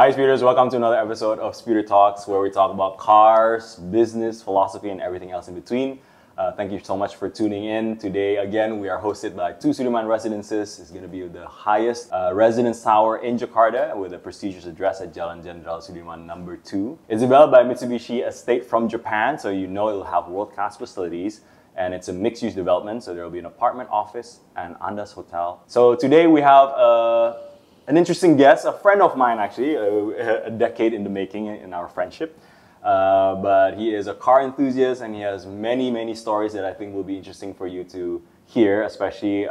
Hi, Speeders. Welcome to another episode of Speeder Talks, where we talk about cars, business, philosophy, and everything else in between. Thank you so much for tuning in. Today, again, we are hosted by two Sudirman residences. It's going to be the highest residence tower in Jakarta with a prestigious address at Jalan Jenderal Sudirman number 2. It's developed by Mitsubishi Estate from Japan, so you know it'll have world-class facilities. And it's a mixed-use development, so there will be an apartment, office, and Andaz Hotel. So today we have an interesting guest, a friend of mine actually, a decade in the making in our friendship. But he is a car enthusiast and he has many stories that I think will be interesting for you to hear, especially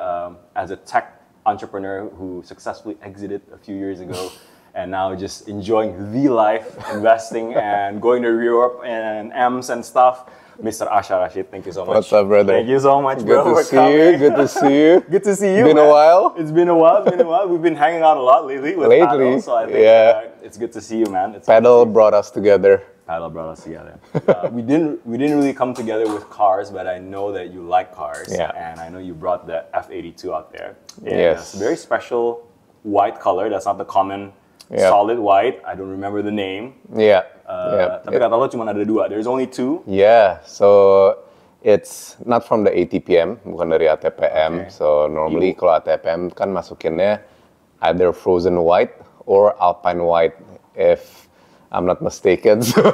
as a tech entrepreneur who successfully exited a few years ago and now just enjoying the life, investing and going to Europe and M's and stuff. Mr. Asha Rashid, thank you so much. What's up, brother? Thank you so much, bro. Good to see you. Good to see you. Good to see you. Been man. a while. It's been a while. We've been hanging out a lot lately with Paddle, so I think it's good to see you, man. Paddle brought us together. Paddle brought us together. We didn't really come together with cars, but I know that you like cars, and I know you brought the F82 out there. Yes. It's a very special white color. That's not the common solid white. I don't remember the name. Tapi kata lo cuma ada dua. There's only two. Yeah, so it's not from the ATPM, bukan dari ATPM. Okay. So normally kalau ATPM kan masukinnya either frozen white or alpine white, if I'm not mistaken. So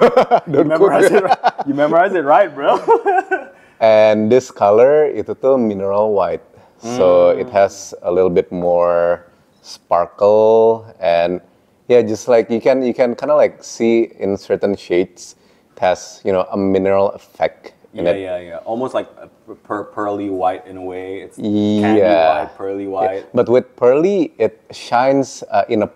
you memorize it right, bro. And this color itu tuh mineral white, so it has a little bit more sparkle and. Yeah, just like you can kind of like see in certain shades, it has a mineral effect in it. Yeah. Almost like a pearly white in a way. It's candy white, pearly white. Yeah. But with pearly, it shines in a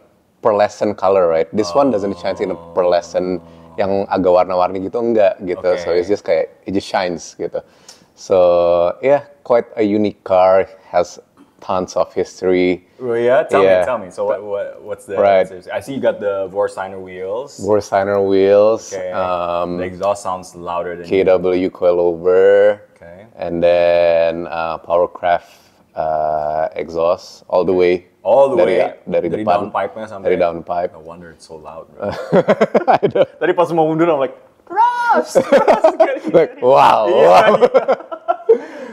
pearlescent color, right? This one doesn't shine in a pearlescent yang agak warna-warni gitu, enggak gitu. Okay. So it's just kayak it just shines gitu. So yeah, quite a unique car. Has tons of history. Well, tell me. So what's the? Right. I see you got the Vorsteiner wheels. Okay. The exhaust sounds louder than KW coilover. Okay. And then Powercraft exhaust all the way. Dari depan. Downpipe-nya sampai. Dari downpipe. No wonder it's so loud, bro. I know. Tadi pas mau mundur, I'm like, Rust! Like, wow.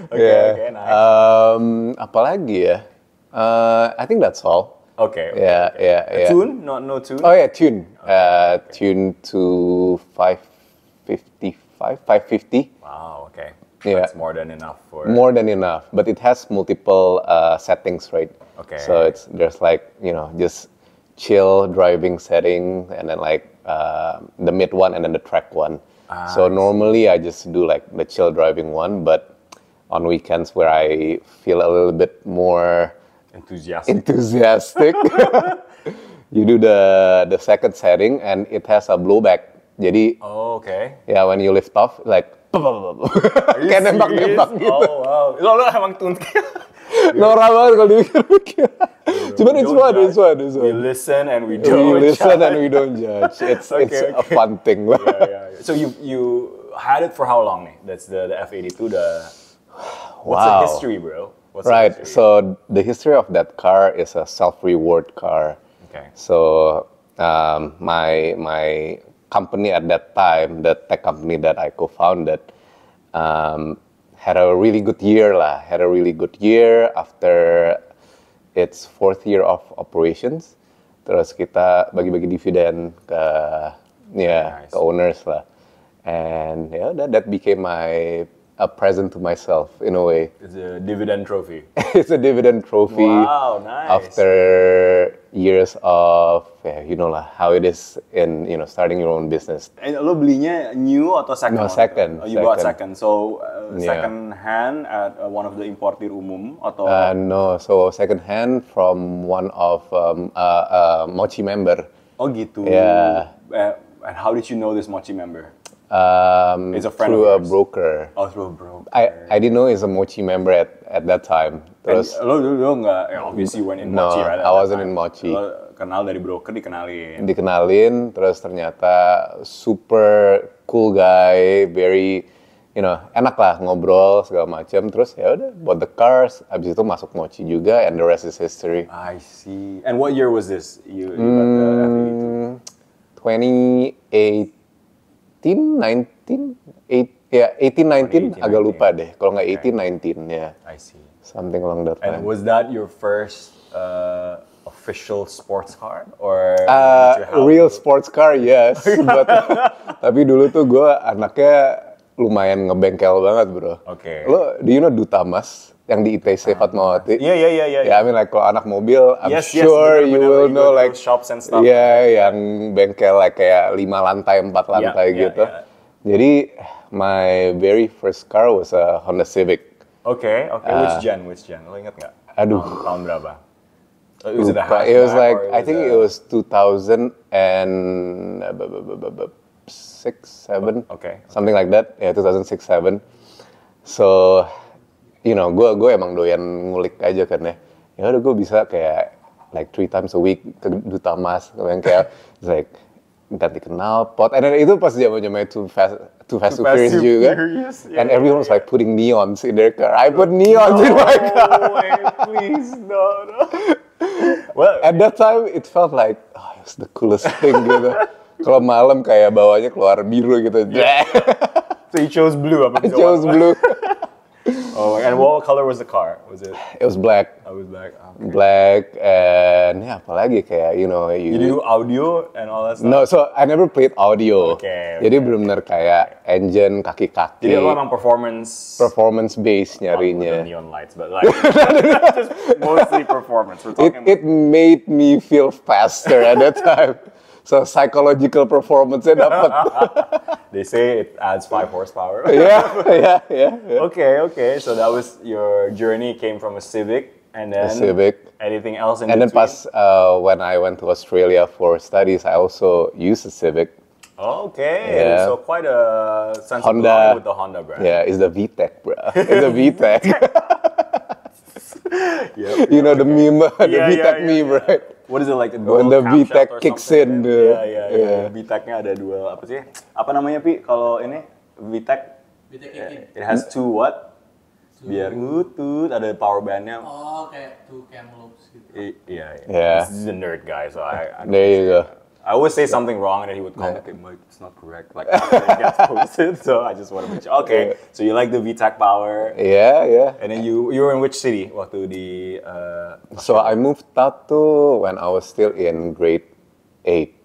Okay, nice. Apalagi ya? I think that's all. Okay. Yeah. Tune? No tune? Oh yeah, tune. Tune to 550. Wow. Okay. Yeah. That's more than enough for. More than enough, but it has multiple settings, right? Okay. So there's like just chill driving setting, and then like the mid one, and then the track one. So normally I just do like the chill driving one, but on weekends where I feel a little bit more enthusiastic, you do the second setting, and it has a blowback. Jadi, yeah, when you lift off, like, kayak nembak-nembak gitu. Oh wow, lo emang tuntik. Norak banget kalau dipikir-pikir. Cuman it's fun. We listen and we don't judge. It's a fun thing. Yeah. So you had it for how long nih? That's the F82. What's the history, bro? Right. So the history of that car is a self-reward car. Okay. So my company at that time, the tech company that I co-founded, had a really good year lah. Had a really good year after its 4th year of operations. Terus kita bagi-bagi dividen ke ke owners lah. And that became a present to myself in a way. It's a dividend trophy. It's a dividend trophy. Wow, nice. After years of how it is in starting your own business. And lo belinya new atau second? No, second. You bought second. So second hand at one of the importir umum atau? No, so second hand from one of Mochi member. Oh gitu. Yeah. And how did you know this Mochi member? It's a friend through a broker. Oh, through a broker. I didn't know he's a Mochi member at that time. Terus lo nggak, obviously went in Mochi, right? I wasn't in Mochi. Lo kenal dari broker, dikenalin, terus ternyata super cool guy, very enak lah ngobrol segala macam. Terus ya udah bought the cars, abis itu masuk Mochi juga, and the rest is history. I see. And what year was this? You got the F82? 2018, 19, 18, 19, 2018, agak lupa deh. Kalau nggak Okay. 18, 19, ya. I see. Something along that And line. was that your first official sports car, or did you have Real sports car, yes. But, tapi dulu tuh gue anaknya lumayan ngebengkel banget, bro. Oke. Lo, do you know Dutamas? Yang di ITC Fatmawati? Iya. Ya, I mean like kalau anak mobil, I'm Yes, sure you bener-bener, will you know go to like those shops and stuff. yeah, yang bengkel like kayak 5 lantai, 4 lantai yeah, gitu. yeah. Jadi my very first car was a Honda Civic. Okay. Which gen? Lo inget nggak? Aduh. Tahun berapa? Was it a Lupa. hatchback? It was like or I think it was 2006, 7, Okay. something like that. Yeah, 2006, 7. So, you know, gue emang doyan ngulik aja kan ya. Ya udah gue bisa kayak like 3 times a week ke Dutamas, yang kayak it's like ganti knalpot. And then itu pas zaman-zamannya Too Fast, Too Furious juga. Yeah, And everyone was like putting neons in their car. I put neons in my car. No way, please, no. Well, At that time, it felt like, oh, it was the coolest thing gitu. Kalau malam kayak bawahnya keluar biru gitu. so you chose blue. I chose blue. Oh, and what color was the car? Was it? It was black. I was black. Okay. Black and ya apalagi kayak, you know. Did you do audio and all that stuff? No, so I never played audio. Okay, Jadi benar-benar kayak engine, kaki-kaki. Jadi lo emang performance based with the nyarinya. neon lights, but like just mostly performance. We're talking It made me feel faster at that time. So psychological performance-nya dapat. They say it adds 5 horsepower. Yeah. Okay. So that was your journey. Came from a Civic, and then A Civic. Anything else in And then between? pas when I went to Australia for studies, I also used a Civic. Okay, Yeah. so quite a sense of Honda. belonging with the Honda brand. Yeah, it's the VTEC, bro. It's the VTEC. Yep. You know the meme, the Yeah, VTEC yeah, meme, yeah. right? What is it like? When the VTEC kicks in, Yeah. VTEC-nya ada dual apa sih? Apa namanya Pi? Kalau ini VTEC, it has 2 what? Biar ngutut, ada power band-nya. Oh, kayak 2 cam loops gitu. Yeah. Yeah. This is a nerd guy, so I There you go. I always say something wrong and then he would comment, Mike, it's not correct. Like after it gets posted, so I just want to make sure. Okay, so you like the VTEC power, Yeah. and then you were in which city waktu di? So I moved out to when I was still in grade 8.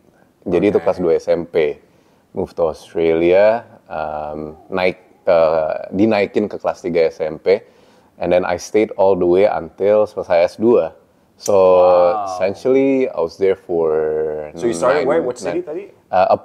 Jadi itu kelas 2 SMP. Moved to Australia, dinaikin ke kelas 3 SMP. And then I stayed all the way until selesai S2. So essentially I was there for So you started 9, where? What city tadi?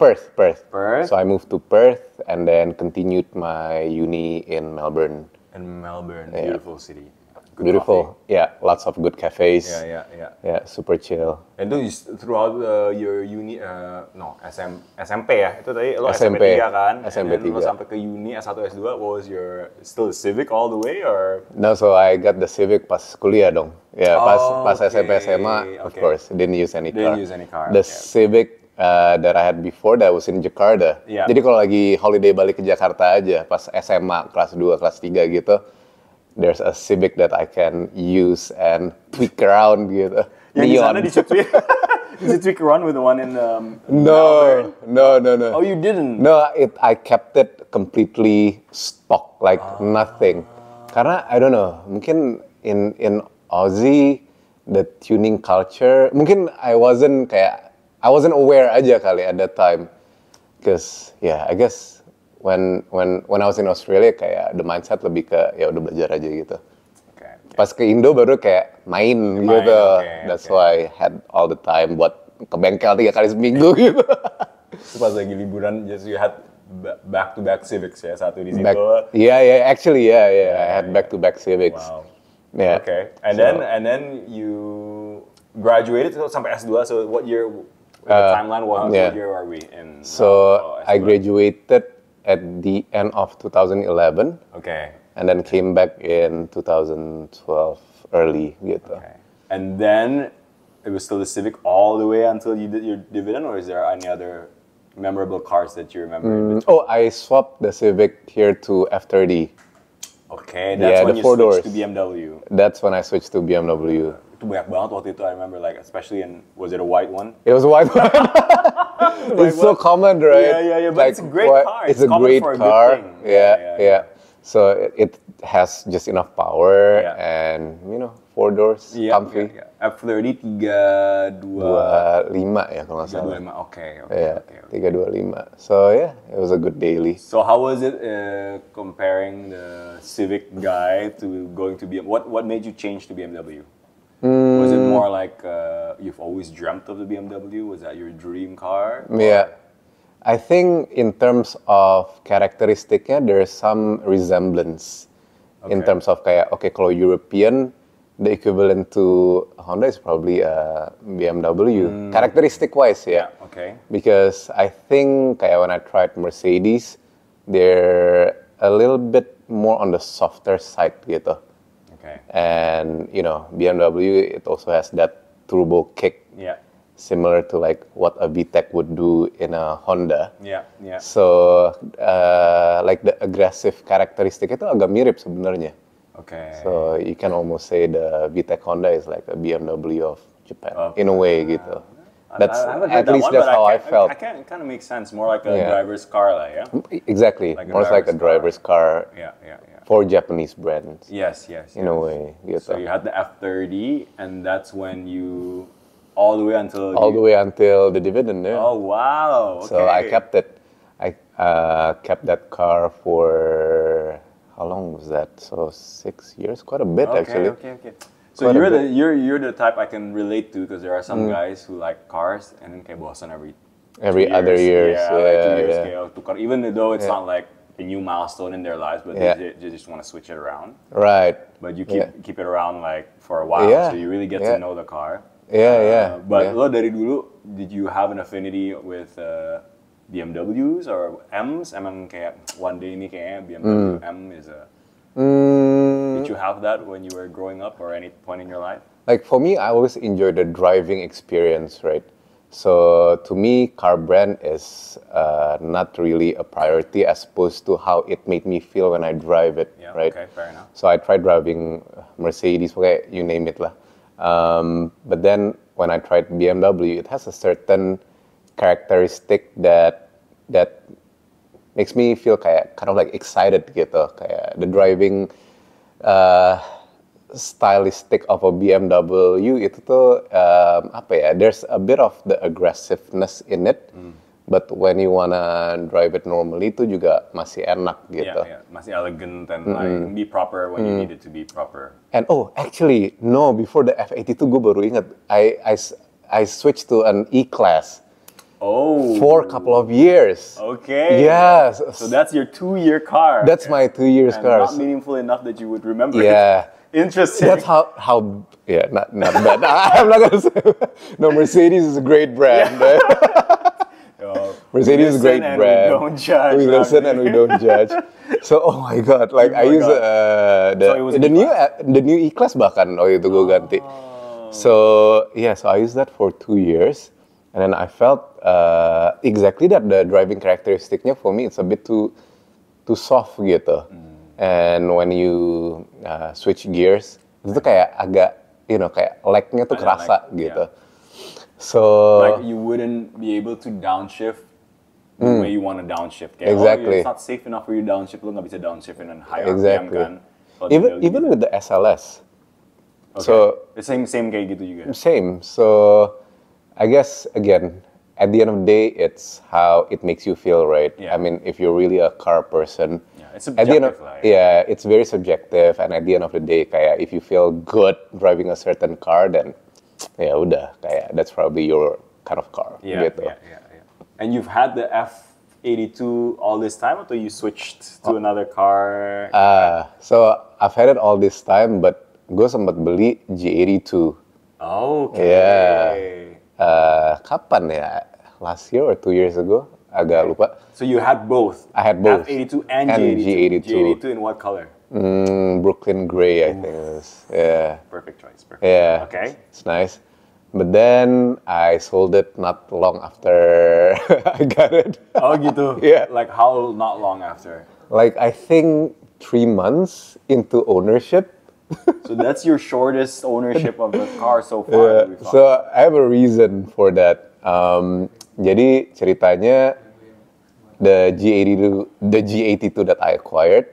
Perth. Perth. So I moved to Perth and then continued my uni in Melbourne. In Melbourne, beautiful city. Good Beautiful. Yeah, lots of good cafes. Yeah. Yeah, super chill. And itu throughout your uni, SMP ya? Itu tadi lo SMP SMP 3 kan? SMP And then lo 3. sampai ke uni S1, S2, what was your, still Civic all the way or? No, so I got the Civic pas kuliah dong. Yeah, pas okay. SMP SMA, of Okay. course, didn't use any car. Didn't use any car, The okay. Civic that I had before that was in Jakarta. Yeah. Jadi kalau lagi holiday balik ke Jakarta aja, pas SMA kelas 2, kelas 3 gitu, there's a Civic that I can use and tweak around gitu. Yang di sana Neon. did you tweak around with the one in No. Oh, you didn't? No, I kept it completely stock, like nothing. Karena I don't know, mungkin in Aussie the tuning culture, mungkin I wasn't aware aja kali at that time. Cause yeah, I guess when I was in Australia kayak the mindset lebih ke ya udah belajar aja gitu. Okay. Pas ke Indo baru kayak main gitu. okay, That's why I had all the time buat ke bengkel 3 kali seminggu gitu. Terus pas lagi liburan, just you had back-to-back Civics ya, satu di situ. Actually, I had back-to-back Civics. Wow. Yeah. Okay. And then you graduated sampai S2. So what year? The timeline was. yeah. What year are we in? So I S2? graduated at the end of 2011 Okay. and then came back in 2012 early gitu. Okay. And then it was still the Civic all the way until you did your dividend, or is there any other memorable cars that you remember? Oh, I swapped the Civic here to F30. Okay, that's when the you 4 switched doors. to BMW. That's when I switched to BMW. Itu banyak banget waktu itu. I remember like especially was it a white one? It was a white one. It's so common, right? Yeah. But it's a great car. It's It's a common great for a good car. thing. Yeah. So it has just enough power Yeah. and four doors, comfy. F30 25 ya kalau nggak salah. 325. Okay. Yeah, 325. So yeah, it was a good daily. So how was it comparing the Civic guy to going to BMW? What made you change to BMW? Was it more like you've always dreamt of the BMW? Was that your dream car? Yeah, I think in terms of characteristicnya there's some resemblance in Okay. terms of kayak kalau European the equivalent to Honda is probably a BMW characteristic wise ya. Yeah. Okay. Because I think kayak when I tried Mercedes they're a little bit more on the softer side gitu. Okay. And BMW it also has that turbo kick Yeah. similar to like what a VTEC would do in a Honda. Yeah. So like the aggressive karakteristik itu agak mirip sebenarnya. Okay. So you can almost say the VTEC Honda is like a BMW of Japan Okay. in a way gitu. That's I haven't heard at that least one, that's but how I felt. It kind of makes sense. More like a Yeah. driver's car, lah, yeah. Exactly, Like a more like a driver's driver's car Yeah. for Japanese brands Yes. in a way gitu. So you had the F30, and that's when you all the way until All the way until the dividend. Yeah. Oh wow! Okay. So I kept it. I kept that car for how long was that? So 6 years, quite a bit actually. Okay. So Quite a you're the type I can relate to because there are some guys who like cars and then kayak bosan Every 2 other years, Yeah, like 2 years yeah. kayak tukar. Even though it's Yeah. not like a new milestone in their lives, but Yeah. they just want to switch it around. Right. But you Yeah. keep it around like for a while, Yeah, so you really get yeah. to know the car. Yeah. But yeah. lo dari dulu, did you have an affinity with BMWs or M's? Emang kayak one day ini kayaknya BMW M is a. Did you have that when you were growing up or any point in your life? Like for me, I always enjoy the driving experience, right? So to me, car brand is not really a priority as opposed to how it made me feel when I drive it, Yeah. right? Okay. Fair enough. So I tried driving Mercedes, okay, you name it lah. But then when I tried BMW, it has a certain characteristic that makes me feel kayak kind of like excited gitu, kayak the driving stylistic of a BMW itu tuh apa ya? There's a bit of the aggressiveness in it, but when you wanna drive it normally itu juga masih enak gitu. Yeah. Masih elegant and like be proper when you need it to be proper. And actually no, before the F82 gue baru ingat, I switched to an E-Class Oh. for a couple of years. Okay. Yes. So that's your 2-year car. That's my 2 years and car. not meaningful enough that you would remember. Yeah. It. Interesting. That's how yeah, not bad. I'm not gonna say. No, Mercedes is a great brand. Right? Oh, Mercedes is a great listen and brand. We don't judge. We listen and we don't judge. So, oh my god, like I Oh my use God. So it was the E-Class. new E-Class bahkan itu gue ganti. So so I used that for 2 years, and then I felt exactly that the driving characteristicnya for me it's a bit too soft gitu. And when you switch gears, itu kayak agak kayak lag-nya tuh Ada kerasa lag, gitu. yeah. So Like you wouldn't be able to downshift the way you want to downshift. Kayak, Exactly. it's not safe enough for you to downshift. Lo nggak bisa downshift in a higher Exactly. RPM kan. Kalau even BMW even gitu. with the SLS. Okay. So It's same kayak gitu juga. same. So I guess again, at the end of the day, it's how it makes you feel, right? Yeah. I mean, if you're really a car person, Yeah, it's at the end of subjective lah, yeah, it's very subjective. And at the end of the day, kayak if you feel good driving a certain car, then ya udah, kayak that's probably your kind of car. Yeah, gitu. yeah. And you've had the F82 all this time, or you switched to another car? So I've had it all this time, but gue sempat beli G82. Okay. Kapan ya? Last year or 2 years ago? Agak lupa. So you had both. I had both. F82 and And G82. G82. G82 in what color? Brooklyn Gray, I think it was. Yeah. Perfect choice. Perfect. Yeah. Okay. It's nice. But then I sold it not long after I got it. Oh gitu. Yeah. Like how not long after? Like I think 3 months into ownership, So that's your shortest ownership of the car so far. Yeah, we found. so I have a reason for that. Jadi ceritanya the G82 that I acquired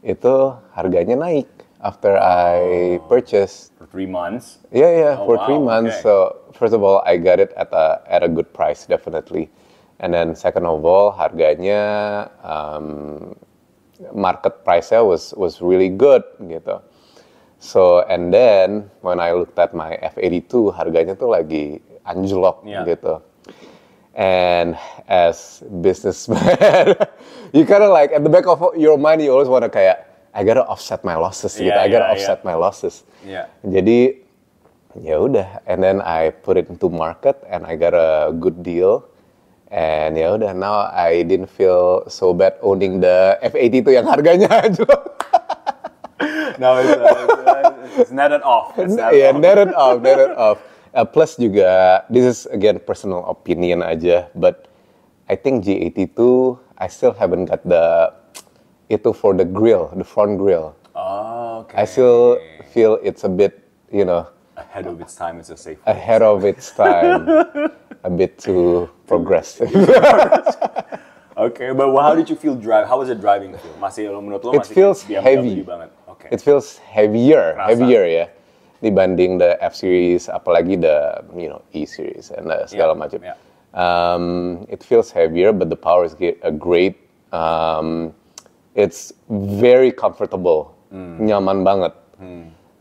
itu harganya naik after I purchased. For 3 months. Yeah, Oh, for wow, 3 months. okay. So first of all, I got it at a good price, definitely. And then second of all, harganya market price-nya was really good gitu. So and then when I looked at my F82, harganya tuh lagi anjlok Yeah. gitu. And as businessman, you kind of like at the back of your mind, you always want to kayak, I gotta offset my losses gitu. Yeah, I gotta yeah, offset my losses. Yeah. Jadi ya udah, and then I put it into market and I got a good deal. And ya udah, now I didn't feel so bad owning the F82 yang harganya anjlok. No, it's netted off. It's netted Yeah, off. netted off. Plus juga, this is again personal opinion aja, but I think G82, I still haven't got itu for the grill, the front grill. Oh, okay. I still feel it's a bit, Ahead of its time, it's a safe. ahead of its time, a bit too progressive. Okay, but how did you feel drive? How was it driving feel? Masih menurut lo It masih feels BMW heavy. banget. Okay. It feels Kerasa. heavier ya, dibanding the F series, apalagi the E series and segala macam. yeah. It feels heavier, but the power is great. It's very comfortable, nyaman banget.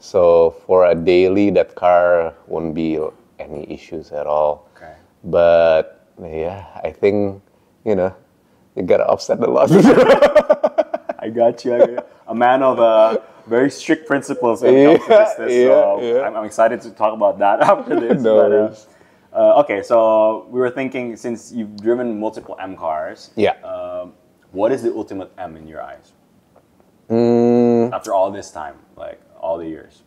So for a daily, that car won't be any issues at all. Okay. But yeah, I think you gotta offset the losses. I got you. A man of very strict principles when it comes to business. So yeah. I'm excited to talk about that after this. No worries. Okay, so we were thinking, since you've driven multiple M cars, Yeah. What is the ultimate M in your eyes? After all this time, like all the years.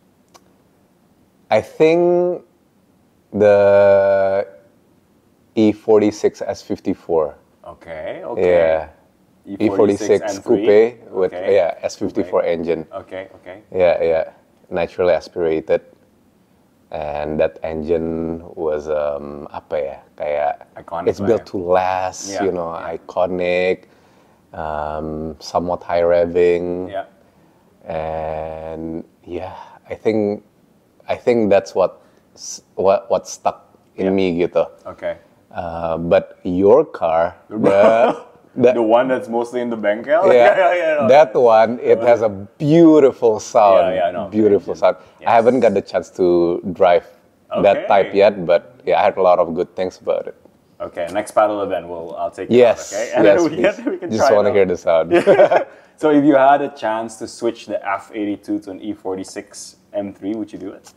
I think the E46 S54. Okay. Yeah. E46 coupe with Okay. S54 Coupe. engine. Okay. Yeah, naturally aspirated, and that engine was apa ya, kayak Iconic it's built lah ya. to last, Yeah, yeah. iconic, somewhat high revving, Yeah. and yeah, I think that's what stuck in me gitu. Okay. But your car, The one that's mostly in the bengkel? yeah, that one, it has a beautiful sound. Yeah, I know. Beautiful sound. Yes. I haven't got the chance to drive that type Okay. yet, but yeah, I heard a lot of good things about it. Okay, next paddle event, I'll take you Yes, out, okay? And yes, then please. we can Just try want to it hear out. the sound. So if you had a chance to switch the F82 to an E46 M3, would you do it?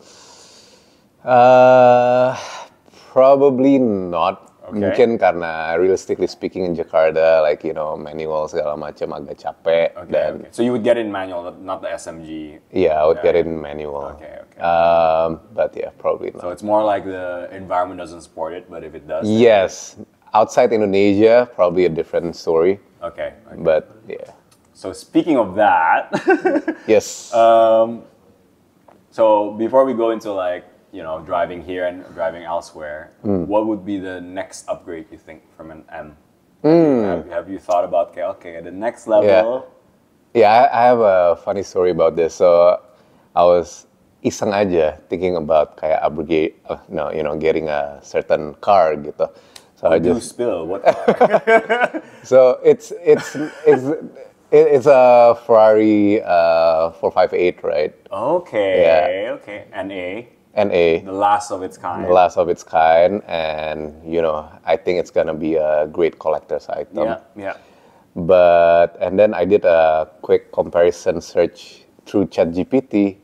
Probably not. Okay. Mungkin karena realistically speaking in Jakarta, like manual segala macam agak capek dan Okay. So you would get in manual, not the SMG. yeah, I would Yeah. get it in manual. Okay. But yeah, probably not. So it's more like the environment doesn't support it, but if it does, then- Yes, outside Indonesia, probably a different story. Okay. But yeah, So speaking of that, yes. so before we go into driving here and driving elsewhere, what would be the next upgrade you think from an M? Have you thought about okay, the next level? Yeah, I have a funny story about this. So I was iseng aja thinking about kayak upgrade, getting a certain car gitu. So I Do just spill what? so it's a Ferrari 458, right? Okay, okay, NA. the last of its kind. The last of its kind, and I think it's gonna be a great collector's item. Yeah. And then I did a quick comparison search through ChatGPT,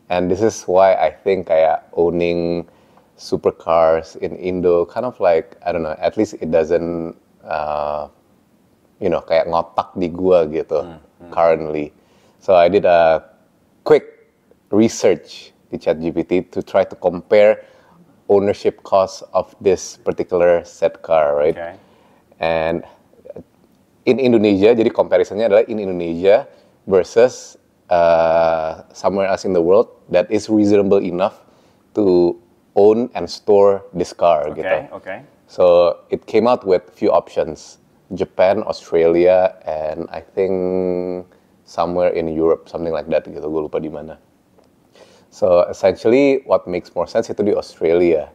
and this is why I think kayak owning supercars in Indo kind of like, I don't know, at least it doesn't kayak ngotak di gua gitu currently. So I did a quick research di ChatGPT to try to compare ownership costs of this particular set car, right? Okay. And in Indonesia, jadi comparisonnya adalah in Indonesia versus somewhere else in the world that is reasonable enough to own and store this car gitu. Okay. So it came out with few options: Japan, Australia, and I think somewhere in Europe, something like that gitu. Gue lupa di mana. So essentially, what makes more sense itu di Australia.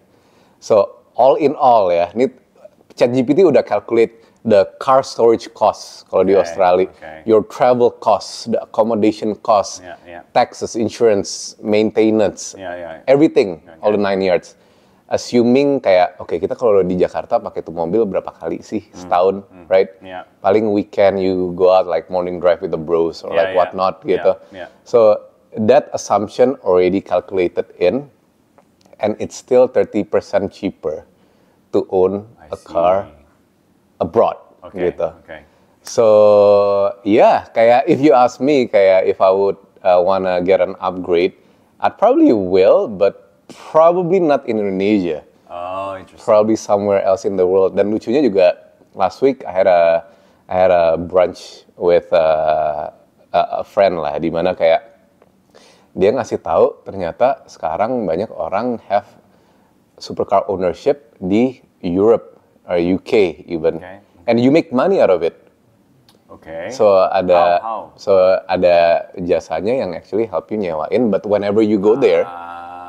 So all in all ya, ini ChatGPT udah calculate the car storage costs kalau di Australia, your travel costs, the accommodation costs, taxes, insurance, maintenance, everything, all the 9 yards. Assuming kayak, oke, kita kalau di Jakarta pakai tuh mobil berapa kali sih setahun, right? Paling weekend you go out like morning drive with the bros or like whatnot gitu. So that assumption already calculated in, and it's still 30% cheaper to own a car abroad gitu. So yeah, kayak if you ask me, kayak if I would wanna get an upgrade, I'd probably will, but probably not in Indonesia. Oh, interesting. Probably somewhere else in the world. Dan lucunya juga, last week I had a brunch with a friend lah, di mana kayak dia ngasih tahu ternyata sekarang banyak orang have supercar ownership di Europe or UK even, and you make money out of it. So ada ada jasanya yang actually help you nyewain, but whenever you go there,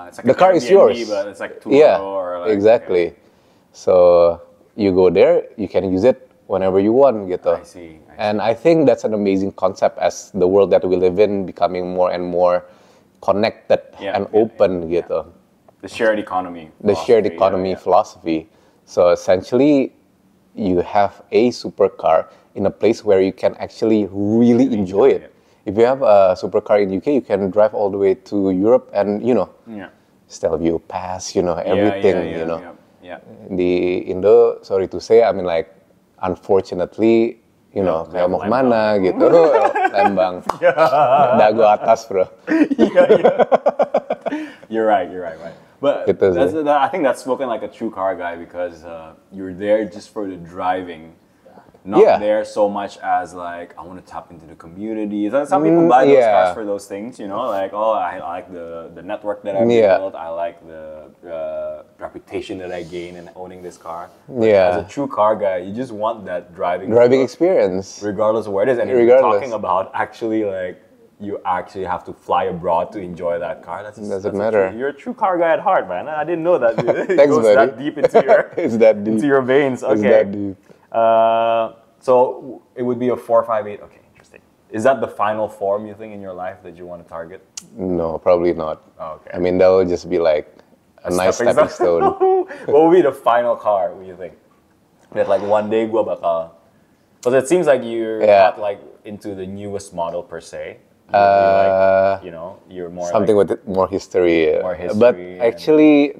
it's like the car is yours. But it's like or like, exactly. So you go there, you can use it whenever you want gitu. I see. And I think that's an amazing concept as the world that we live in becoming more and more connected and open gitu. The shared economy. The shared economy philosophy. So essentially, you have a supercar in a place where you can actually really enjoy it. If you have a supercar in UK, you can drive all the way to Europe and, you know, Stelvio Pass, you know, everything, you know. Di Indo, sorry to say, I mean like, unfortunately, you know, kayak mau kemana gitu, Lembang, dagu atas bro. You're right. But I think that's spoken like a true car guy, because you're there just for the driving, not there so much as like, I want to tap into the community. Some people buy those cars for those things, you know, like, oh, I like the network that I've built, I like the reputation that I gain in owning this car. But as a true car guy, you just want that driving experience, regardless of where it is. And if you're talking about actually like, you actually have to fly abroad to enjoy that car. Doesn't matter. You're a true car guy at heart, man. I didn't know that. It Thanks, goes buddy. that deep into your into your veins. Okay. It's that deep. So it would be a 458. Okay, interesting. Is that the final form you think in your life that you want to target? No, probably not. Oh, okay. I mean, that would just be like a nice stepping stone. What would be the final car? What do you think? That like one day gua bakal. Because it seems like you're not like into the newest model per se. Like, you know, you're more something like, with more history. More history. But actually,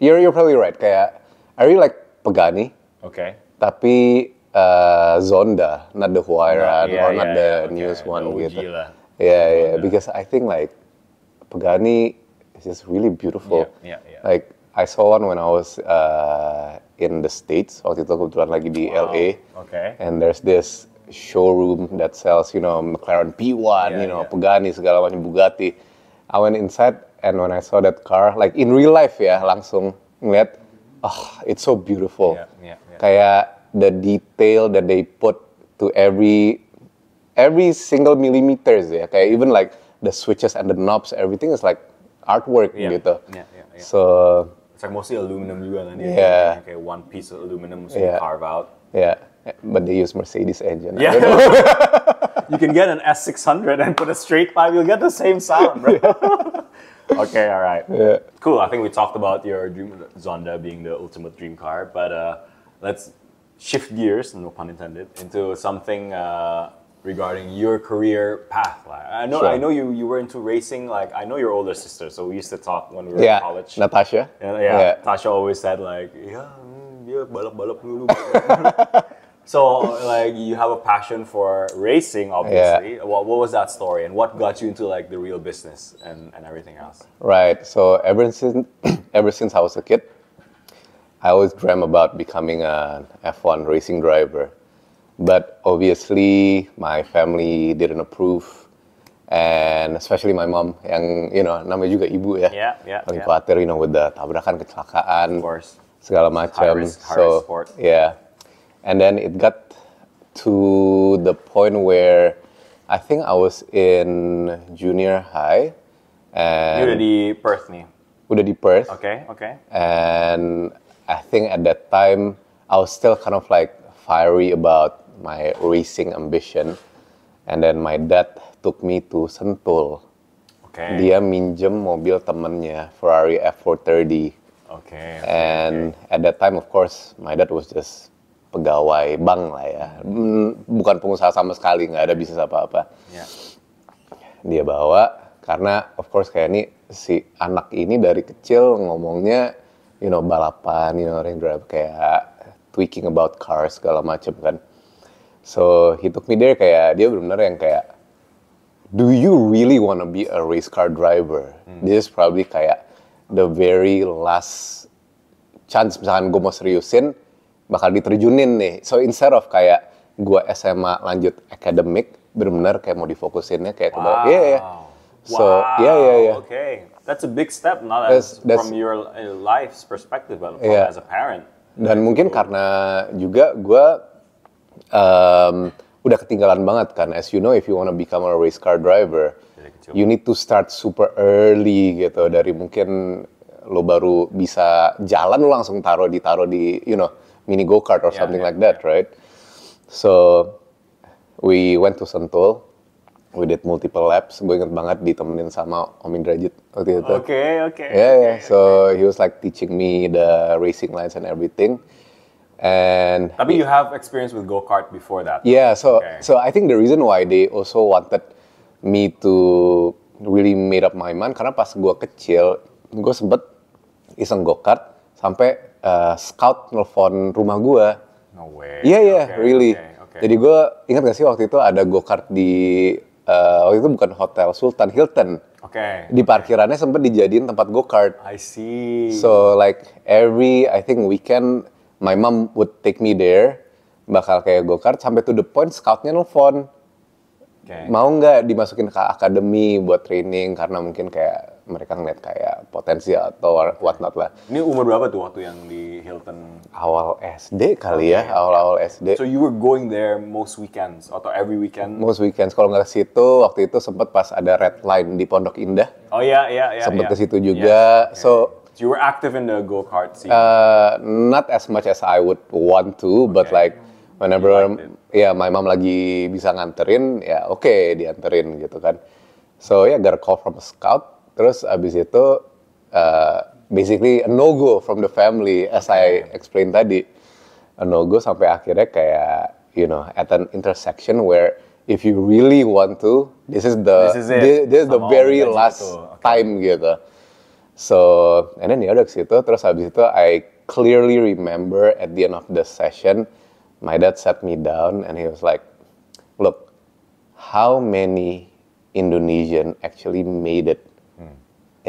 you're probably right. Kayak, I really like Pagani. Okay. Tapi Zonda, not the Huayran or not the newest one gitu. Because I think like Pagani is just really beautiful. Like I saw one when I was in the States. Waktu itu kebetulan lagi di LA. Okay. And there's this showroom that sells, you know, McLaren P1, you know, Pagani, segala macam, Bugatti. I went inside, and when I saw that car, like in real life ya, langsung ngeliat, oh, it's so beautiful. Kayak the detail that they put to every single millimeters ya, kayak even like the switches and the knobs, everything is like artwork gitu. So it's like mostly aluminum juga kan. Kayak one piece of aluminum, so you carve out. But they use Mercedes engine. Yeah. You can get an S600 and put a straight pipe, you'll get the same sound, bro. Okay, all right. Cool, I think we talked about your dream Zonda being the ultimate dream car, but let's shift gears, no pun intended, into something regarding your career path. Like, I know you were into racing. Like, I know your older sister, so we used to talk when we were in college. Natasha. Tasha always said like, balap dulu. So, like, you have a passion for racing, obviously. What was that story, and what got you into like the real business and everything else? Right. So ever since I was a kid, I always dreamt about becoming an F1 racing driver. But obviously, my family didn't approve, and especially my mom yang namanya juga ibu ya, paling khawatir with the tabrakan, kecelakaan, of course, segala macam. So yeah, and then it got to the point where I think I was in junior high, and udah di Perth nih. Udah di Perth. Okay. And I think at that time I was still kind of like fiery about my racing ambition. And then my dad took me to Sentul. Okay. Dia minjem mobil temennya, Ferrari F430. Okay. And at that time, of course, my dad was just pegawai bank lah ya. Bukan pengusaha sama sekali, nggak ada bisnis apa-apa. Yeah. Dia bawa, karena of course kayak ini, si anak ini dari kecil ngomongnya, balapan, ring drive, kayak tweaking about cars, segala macam kan. So he took me there, kayak dia benar-benar yang kayak, do you really want to be a race car driver? This is probably kayak the very last chance, misalkan gue mau seriusin, bakal diterjunin nih. So instead of kayak gue SMA lanjut academic, benar-benar kayak mau difokusinnya kayak ke bawah. Yeah. So yeah. Okay, that's a big step, not that's from your life's perspective, but as a parent. Dan mungkin karena juga gue udah ketinggalan banget kan. As you know, if you want to become a race car driver, you need to start super early gitu. Dari mungkin lo baru bisa jalan, lo langsung taruh di mini go-kart or something like that, right? So we went to Sentul. We did multiple laps. Gue inget banget ditemenin sama Om Indrajit waktu itu. Okay. Yeah. So he was like teaching me the racing lines and everything. And tapi you have experience with go-kart before that? Yeah, so I think the reason why they also wanted me to really made up my mind, karena pas gue kecil, gue sempet iseng go-kart, sampai scout nelfon rumah gue. No way. Yeah, really. Okay. Jadi gue ingat gak sih waktu itu ada go-kart di, waktu itu bukan Hotel Sultan, Hilton. Di parkirannya sempet dijadiin tempat go-kart. I see. So like every, I think weekend, my mom would take me there, bakal kayak go-kart, sampai to the point scoutnya nelfon. Mau nggak dimasukin ke akademi buat training, karena mungkin kayak mereka ngeliat kayak potensi atau whatnot lah. Ini umur berapa tuh waktu yang di Hilton? Awal SD kali ya, awal SD. So you were going there most weekends, atau every weekend? Most weekends, kalau nggak ke situ, waktu itu sempet pas ada red line di Pondok Indah. Oh iya. Sempet ke situ juga, So you were active in the go-kart scene? Not as much as I would want to, but like whenever my mom lagi bisa nganterin, dianterin gitu kan. So got a call from a scout, terus abis itu basically a no-go from the family, as I explained tadi. A no-go sampai akhirnya kayak, at an intersection where if you really want to, this is the very last time gitu. So, and then udah ke situ, terus habis itu I clearly remember at the end of the session, my dad sat me down and he was like, look, how many Indonesian actually made it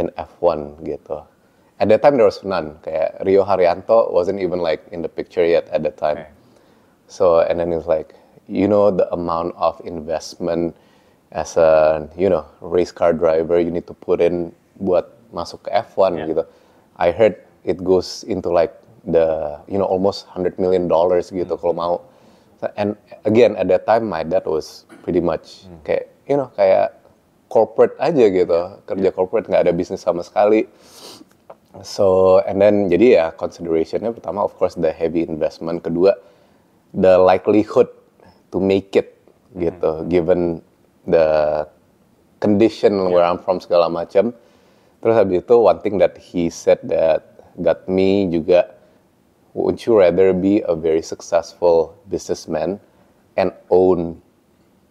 in F1 gitu. At that time there was none, kayak Rio Haryanto wasn't even like in the picture yet at that time. So, and then he was like, the amount of investment as a, race car driver you need to put in buat masuk ke F1 gitu. I heard it goes into like the, almost $100 million gitu kalau mau. And again, at that time my dad was pretty much kayak, kayak corporate aja gitu. Kerja corporate, nggak ada bisnis sama sekali. So, and then jadi considerationnya pertama of course the heavy investment. Kedua, the likelihood to make it gitu, given the condition where I'm from segala macam. Terus habis itu one thing that he said that got me juga, would you rather be a very successful businessman and own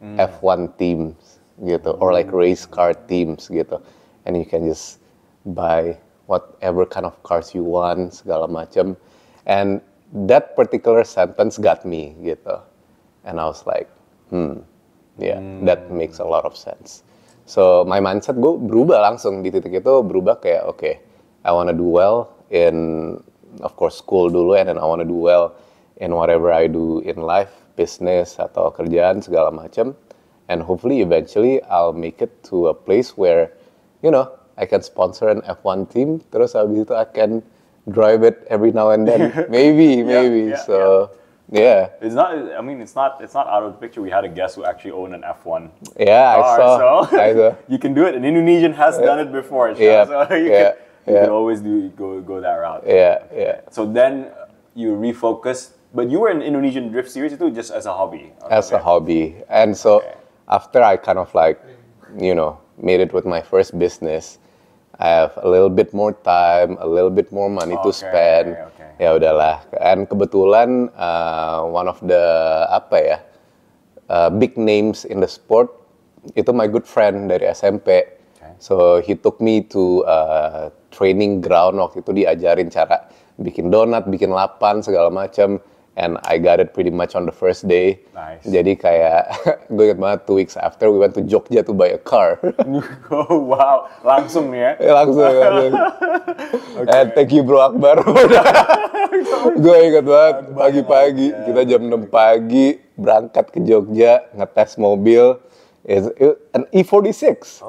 F1 teams gitu, or like race car teams gitu, and you can just buy whatever kind of cars you want segala macam. And that particular sentence got me gitu, and I was like, that makes a lot of sense. So my mindset gue berubah langsung di titik itu, berubah kayak I wanna do well in, of course, school dulu, and then I wanna do well in whatever I do in life, business atau kerjaan segala macam. and hopefully eventually I'll make it to a place where, I can sponsor an F1 team. Terus habis itu I can drive it every now and then. Maybe. So. Yeah. It's not. I mean, it's not out of the picture. We had a guest who actually owned an F1 Yeah, car, I saw. so you can do it. An Indonesian has done it before. Yeah, So you can always go that route. Yeah. So then you refocused, but you were in Indonesian Drift Series too, just as a hobby. As a hobby. And so after I kind of like, made it with my first business, I have a little bit more time, a little bit more money to spend. Ya udahlah. And kebetulan one of the big names in the sport itu my good friend dari SMP. So he took me to training ground, waktu itu diajarin cara bikin donat, bikin lapan segala macam. And I got it pretty much on the first day. Nice. Jadi kayak gue ingat banget 2 weeks after we went to Jogja to buy a car. Oh wow, langsung nih ya? Langsung. And thank you Bro Akbar. Gue ingat banget pagi-pagi kita jam 6 pagi berangkat ke Jogja ngetes mobil. It's an E46.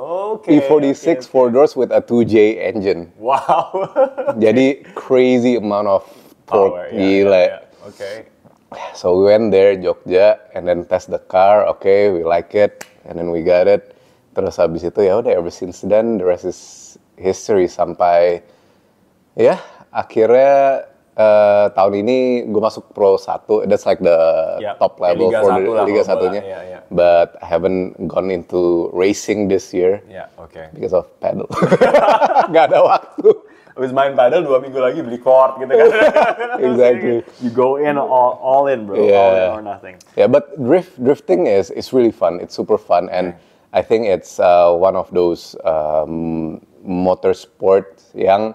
E46 4 doors with a 2J engine. Wow. Jadi crazy amount of torque, gila. Okay. So we went there Jogja and then test the car. Okay, we like it and then we got it. Terus habis itu ya udah, ever since then the rest is history sampai akhirnya tahun ini gue masuk Pro 1. That's like the top level Liga for 1 the Liga 1-nya. But I haven't gone into racing this year. Yeah, okay. Because of pedal. Gak ada waktu. Habis main paddle 2 minggu lagi beli court gitu kan. Exactly. You go in all in, bro. Yeah. All in or nothing. Yeah, but drifting is really fun. It's super fun, and I think it's one of those motorsport yang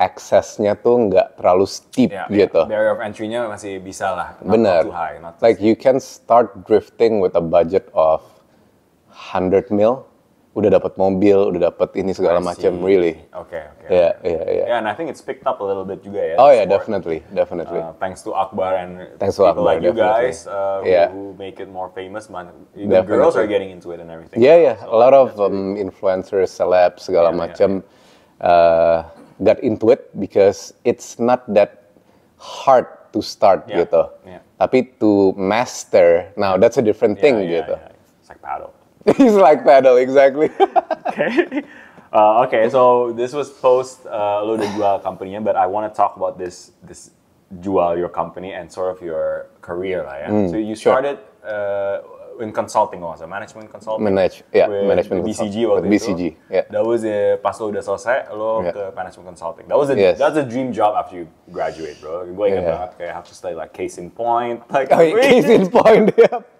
aksesnya tuh nggak terlalu steep gitu. Barrier of entry-nya masih bisa lah. Bener. Not too high. Not too like you can start drifting with a budget of 100 mil. Udah dapat mobil, udah dapat ini segala macam, really. Okay. Yeah. Yeah, and I think it's picked up a little bit juga ya. Oh yeah, definitely. Thanks to Akbar and thanks to people Akbar, like you definitely. guys who make it more famous. Man, even Definitely. girls are getting into it and everything. Yeah. So a lot of influencers, celebs, segala macam got into it because it's not that hard to start gitu. Yeah. Tapi to master, now that's a different thing gitu. Yeah. It's like paddle. It's like paddle, exactly. Okay, so this was post lo udah jual company-nya, but I want to talk about this jual your company and sort of your career lah ya. So you started in consulting also, management consulting. Management BCG consulting. waktu itu. BCG, yeah. That was pas lo udah selesai, lo ke management consulting. That's a dream job after you graduate, bro. Gue ingat banget kayak have to study like case in point, like case in point,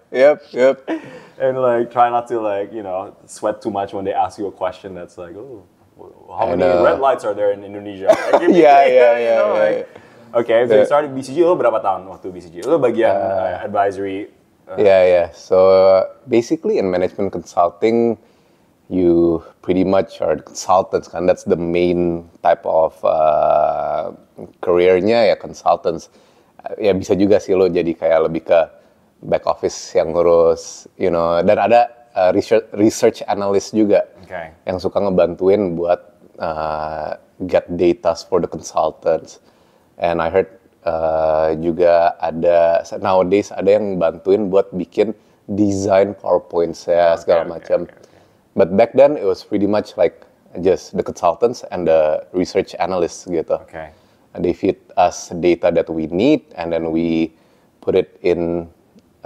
Yep. And like try not to like sweat too much when they ask you a question that's like, oh, how many red lights are there in Indonesia? Like, Yeah. Okay, so you started BCG. Lo berapa tahun waktu BCG? Lo bagian advisory. Yeah. So basically in management consulting, you pretty much are consultants kan. That's the main type of career-nya ya, consultants. Ya bisa juga sih lo jadi kayak lebih ke back office yang ngurus, dan ada research analyst juga yang suka ngebantuin buat get data for the consultants. And I heard juga nowadays ada yang bantuin buat bikin design PowerPoint segala macam. But back then it was pretty much like just the consultants and the research analysts gitu. And they feed us data that we need, and then we put it in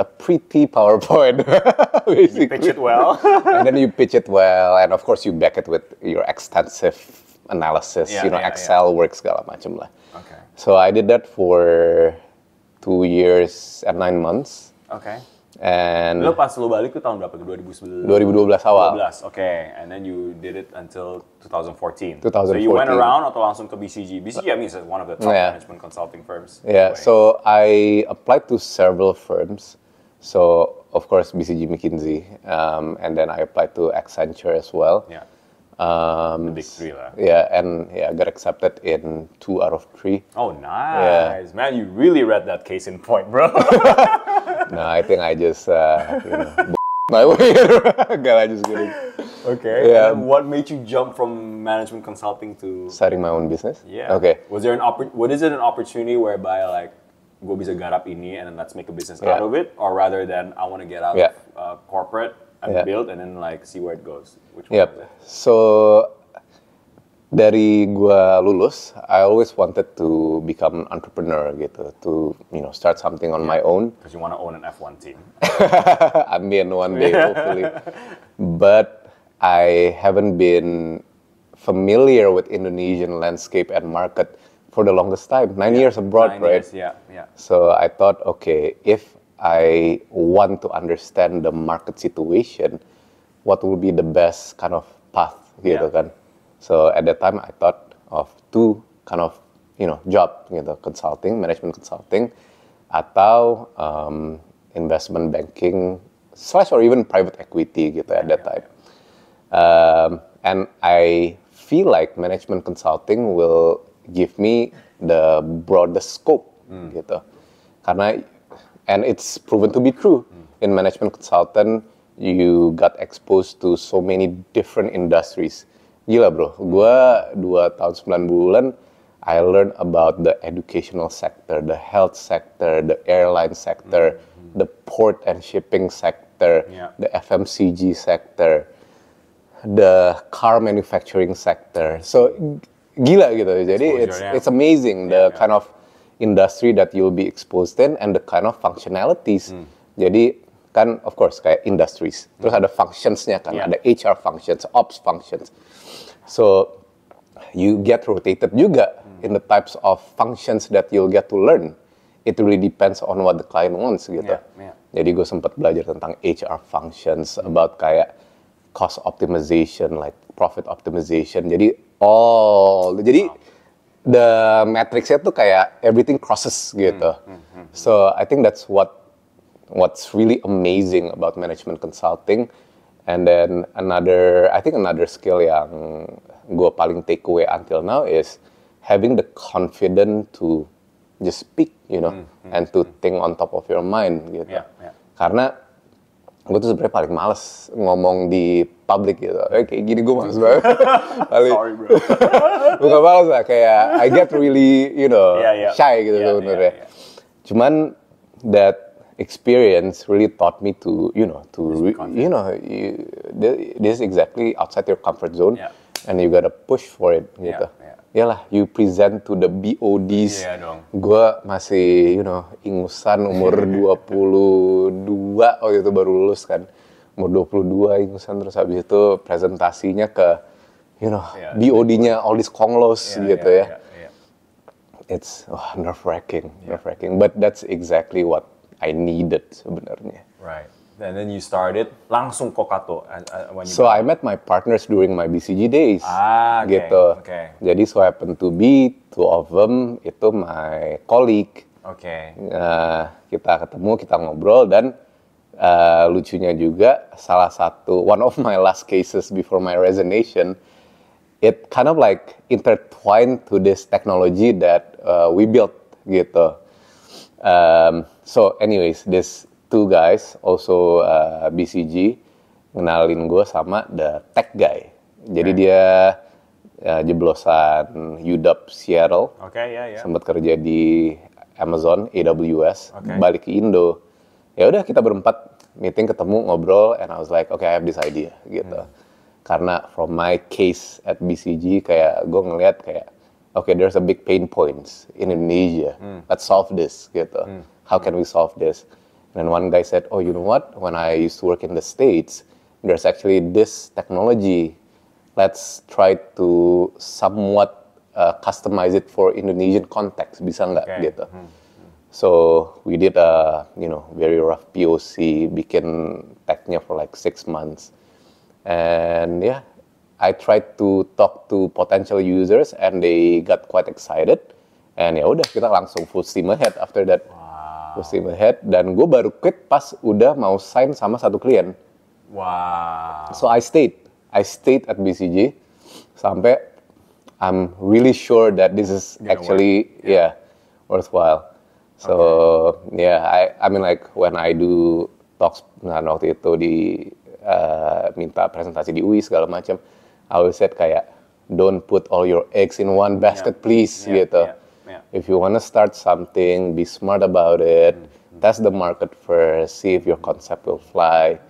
a pretty PowerPoint, basically. You pitch it well. And then you pitch it well, and of course you back it with your extensive analysis, Excel work segala macam lah. Okay. So I did that for 2 years and 9 months. Okay. And lo pas lo balik tuh tahun berapa? 2012 awal. 2012, okay. And then you did it until 2014. 2014. So you went around atau langsung ke BCG? BCG, I mean, is one of the top management consulting firms. Yeah, so I applied to several firms. So, of course, BCG McKinsey. And then I applied to Accenture as well. Yeah. The big three lah. Yeah, and I got accepted in 2 out of 3. Oh, nice. Man, you really read that case in point, bro. No, I think I just, My way. Gak lah, just kidding. Okay. Yeah. And then what made you jump from management consulting to? Starting my own business. Yeah. Okay. Was there what is it an opportunity whereby like gue bisa garap ini and then let's make a business out of it, or rather than I want to get out of corporate and build and then like see where it goes? Which one was it? So dari gua lulus, I always wanted to become an entrepreneur gitu, to start something on my own. Because you want to own an F1 team. Amin, one day hopefully. But I haven't been familiar with Indonesian landscape and market for the longest time. 9 years abroad, 9 right? years, yeah. So I thought, okay, if I want to understand the market situation, what will be the best kind of path gitu kan? So at that time I thought of two kind of job gitu, consulting, management consulting, atau investment banking / or even private equity gitu at that time. And I feel like management consulting will give me the broadest scope gitu. Karena and it's proven to be true. In management consultant you got exposed to so many different industries. Gila bro, gue 2 tahun 9 bulan I learned about the educational sector, the health sector, the airline sector, the port and shipping sector, the FMCG sector, the car manufacturing sector. So gila gitu. Jadi it's amazing the kind of industry that you'll be exposed in and the kind of functionalities. Jadi kan of course kayak industries. Terus ada functionsnya kan, ada HR functions, ops functions. So you get rotated juga in the types of functions that you'll get to learn. It really depends on what the client wants gitu. Jadi gue sempat belajar tentang HR functions, about kayak cost optimization, like profit optimization. Jadi the matrixnya tuh kayak everything crosses gitu. So I think that's what's really amazing about management consulting. And then another skill yang gue paling take away until now is having the confidence to just speak, and to think on top of your mind gitu. Karena gue tuh sebenarnya paling males ngomong di public gitu. Kayak gini gue males banget. Sorry bro. Bukan males lah, kayak I get really, shy gitu sebenarnya. Cuman that experience really taught me to, this is exactly outside your comfort zone, and you gotta push for it, gitu. Yalah, you present to the BODs. Gue masih, ingusan umur 22, waktu itu baru lulus kan. Umur 22 ingusan, terus habis itu presentasinya ke, BOD-nya all these konglos gitu ya. It's nerve-wracking. But that's exactly what I needed sebenarnya. Right. And then you started langsung Kokato. So I met my partners during my BCG days. Okay. Gitu. Okay. Jadi so happen to be 2 of them itu my colleague. Okay. Kita ketemu, kita ngobrol, dan lucunya juga salah satu one of my last cases before my resignation, it kind of like intertwined to this technology that we built gitu. So anyways, these 2 guys also BCG ngenalin gue sama the tech guy. Jadi dia jeblosan UW Seattle. Sempat kerja di Amazon, AWS, balik ke Indo. Ya udah kita berempat meeting, ketemu, ngobrol, and I was like, okay, I have this idea gitu. Karena from my case at BCG kayak gue ngeliat kayak, okay, there's a big pain points in Indonesia. Let's solve this gitu. How can we solve this? And then one guy said, oh, you know what? When I used to work in the States, there's actually this technology. Let's try to somewhat customize it for Indonesian context. Bisa nggak gitu? So we did a very rough POC, bikin technya for like 6 months. And I tried to talk to potential users and they got quite excited. And ya udah, kita langsung full steam ahead after that. Full steam ahead, dan gue baru quit pas udah mau sign sama satu klien. Wow. So I stayed at BCG sampai I'm really sure that this is actually worthwhile. So I mean like when I do talks kan waktu itu minta presentasi di UI segala macam. I always said kayak don't put all your eggs in one basket please gitu. If you wanna start something, be smart about it. Test the market first, see if your concept will fly.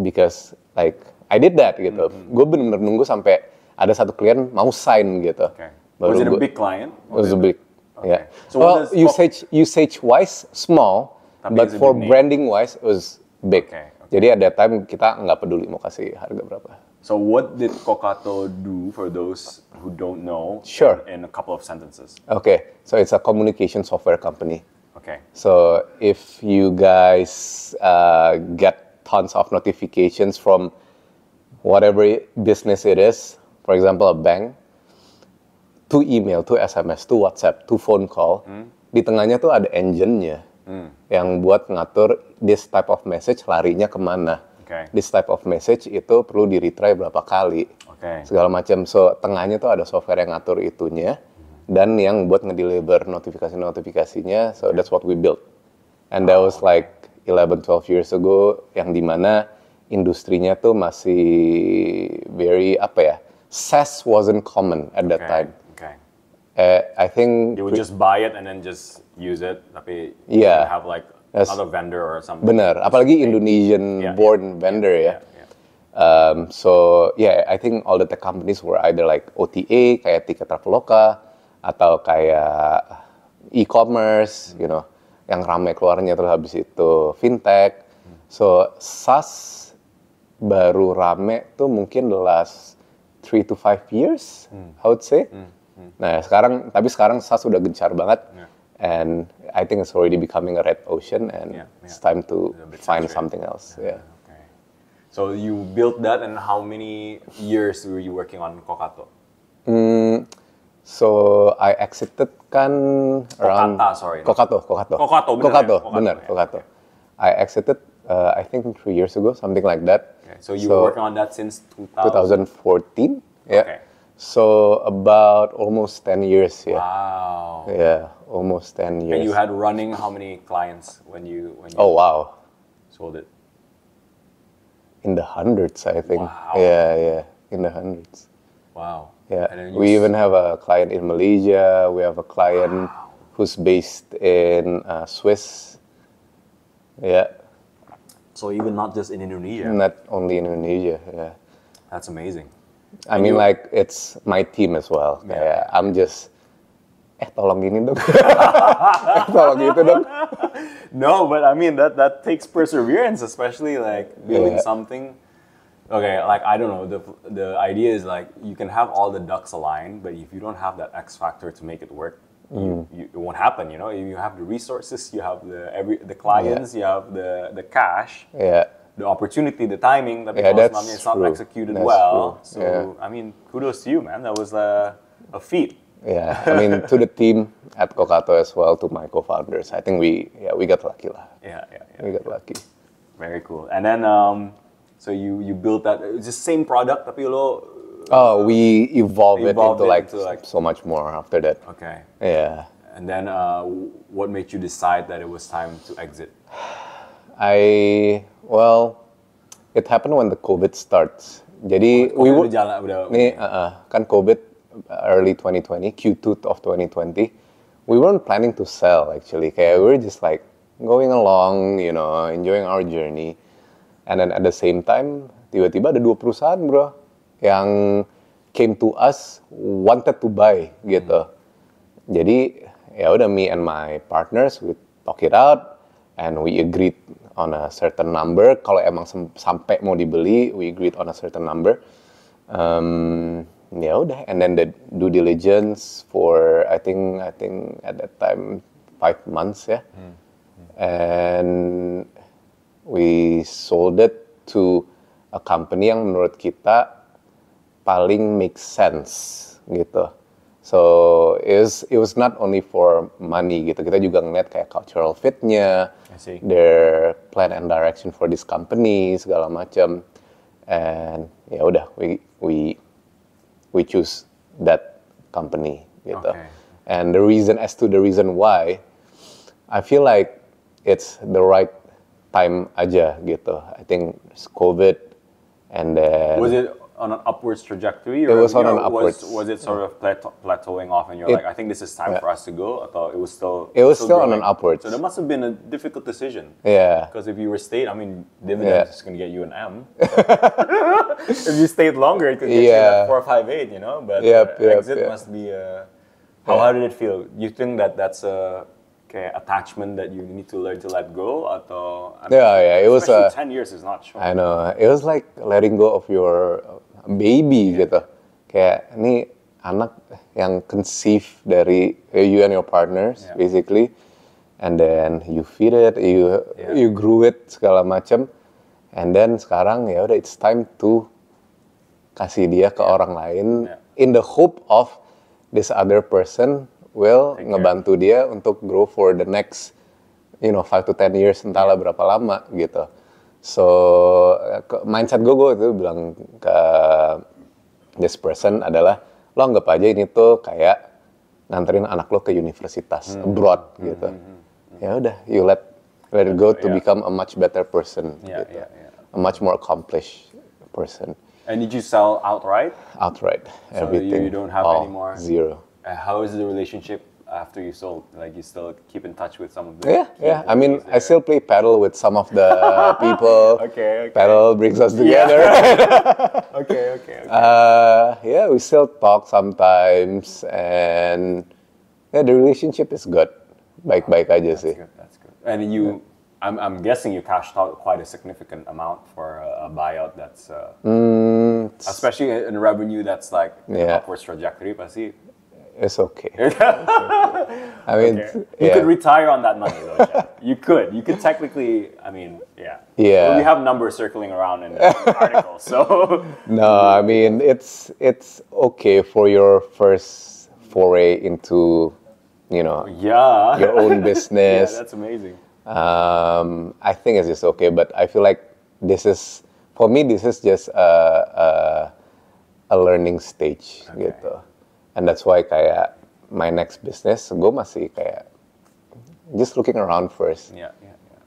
Because like I did that gitu. Gue bener-bener nunggu sampai ada satu klien mau sign gitu. Okay. Baru Was it a big client? It was a big. Okay. Yeah. So Well, what usage wise small, Tapi but it's a for big name. branding wise it was big. Okay. Jadi ada time kita nggak peduli mau kasih harga berapa. So what did Kokato do for those who don't know? Sure. In a couple of sentences. Okay, so it's a communication software company. Okay. So if you guys get tons of notifications from whatever business it is, for example a bank, to email, to SMS, to WhatsApp, to phone call, di tengahnya tuh ada engine-nya yang buat ngatur this type of message larinya kemana. Okay. This type of message itu perlu di retry berapa kali, segala macam. So tengahnya tuh ada software yang ngatur itunya dan yang buat ngedeliver notifikasinya. So that's what we built, and that was like 11-12 years ago, yang dimana industrinya tuh masih very SaaS wasn't common at that time. Okay. I think You would just buy it and then just use it, tapi Yeah. you have like Yes. another vendor or something. benar, apalagi Indonesian born vendor ya. So yeah, I think all the tech companies were either like OTA kayak Tiket Traveloka atau kayak e-commerce, you know, yang ramai keluarnya, terus habis itu fintech. So SaaS baru rame tuh mungkin the last 3 to 5 years, I would say. Nah tapi sekarang SaaS udah gencar banget, and I think it's already becoming a red ocean, and it's time to find something else. Yeah. Okay. So you built that, and how many years were you working on Kokato? So I exited kan around Kokato, benar. I exited I think 3 years ago, something like that. Okay. So you were working on that since 2014. Yeah. Okay. So about almost 10 years. Yeah. Wow. Yeah, almost 10 years. And you had running how many clients when you Oh wow, sold it? in the hundreds, I think. Wow. Yeah, in the hundreds. Wow. Yeah, And then we even have a client in Malaysia. We have a client who's based in Swiss. Yeah, So even not just in Indonesia. not only in Indonesia. Yeah, That's amazing. I mean like it's my team as well. Yeah, I'm just tolong gini dong. Tolong gitu dong. No, but I mean that takes perseverance, especially like building something. Okay, like I don't know, the idea is like you can have all the ducks aligned, but if you don't have that X factor to make it work, it won't happen. You know, you have the resources, you have the clients, you have the cash, the opportunity, the timing. But that's it's not true. executed That's well. true. So Yeah. I mean, kudos to you, man. That was a feat. Yeah, I mean to the team at Kokato as well, to my co-founders. I think we got lucky lah. Yeah. We got lucky. Very cool. And then, so you built that. It's the same product, tapi lo. Oh, we evolved it Evolved into it like into, like- so much more after that. Okay. Yeah, And then, what made you decide that it was time to exit? It happened when the COVID starts. Jadi Oh, we udah were jalan, udah. nih kan COVID early 2020, Q2 of 2020. We weren't planning to sell actually. Kayak we were just like going along, you know, enjoying our journey. And then at the same time, tiba-tiba ada 2 perusahaan, bro, yang came to us, wanted to buy gitu. Jadi ya udah, me and my partners, we talk it out and we agreed on a certain number. Kalau emang sampai mau dibeli, we agreed on a certain number. Ya udah, and then the due diligence for I think at that time 5 months ya. And we sold it to a company yang menurut kita paling make sense gitu. So it was not only for money gitu. Kita juga ngeliat kayak cultural fit-nya, their plan and direction for this company segala macam. And ya udah, we choose that company gitu. Okay. And the reason why, I feel like it's the right time aja gitu. I think it's COVID, and then Was it on an upwards trajectory? It was on or an upwards. Was it sort of plateauing off, and you're like, I think this is time for us to go? I thought it was still. It was still on growing? an upwards. So that must have been a difficult decision. Yeah. Because if you were stayed, I mean, dividends is going to get you an M. If you stayed longer, it could get you like 4 or 5, 8. You know, but exit must be. How did it feel? You think that's a attachment that you need to learn to let go? Atau, It was 10 years is not short. I know. It was like letting go of your baby gitu. Kayak ini anak yang conceive dari you and your partners basically, and then you feed it, you grew it segala macam, and then sekarang ya udah it's time to kasih dia ke orang lain in the hope of this other person will ngebantu dia untuk grow for the next 5 to 10 years, entahlah berapa lama gitu. So mindset gue itu bilang ke this person adalah lo anggap aja ini tuh kayak nganterin anak lo ke universitas abroad gitu. Ya udah, you let it go to become a much better person, gitu. A much more accomplished person. And did you sell outright? Outright, so everything. You don't have any more? Zero. How is the relationship after you sold? Like, you still keep in touch with some of the Yeah. I mean, I still play paddle with some of the people. Okay. Paddle brings us together. Okay. We still talk sometimes, and the relationship is good. Baik-baik aja sih. That's good. And I'm guessing you cashed out quite a significant amount for a buyout that's, especially in revenue that's like upwards trajectory, pasti. It's okay. I mean, you could retire on that money, though. Chad. You could technically. I mean, Yeah. Well, we have numbers circling around in the articles, so. No, I mean it's okay for your first foray into, your own business. That's amazing. I think it's just okay, but I feel like this is just a learning stage gitu. And that's why kayak my next business, gue masih kayak just looking around first. Yeah.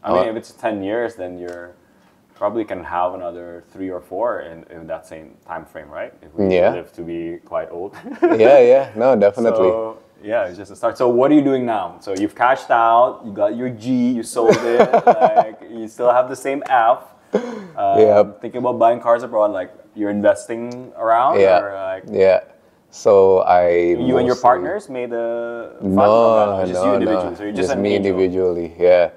I mean, if it's 10 years, then you're probably can have another 3 or 4 in that same time frame, right? If we live to be quite old. No, definitely. So, it's just a start. So what are you doing now? So you've cashed out, you got your G, you sold it, like you still have the same F. Thinking about buying cars abroad, like you're investing around? Or like, So you and your partners made a fund? No, just you individually. So you're just me individually. Yeah.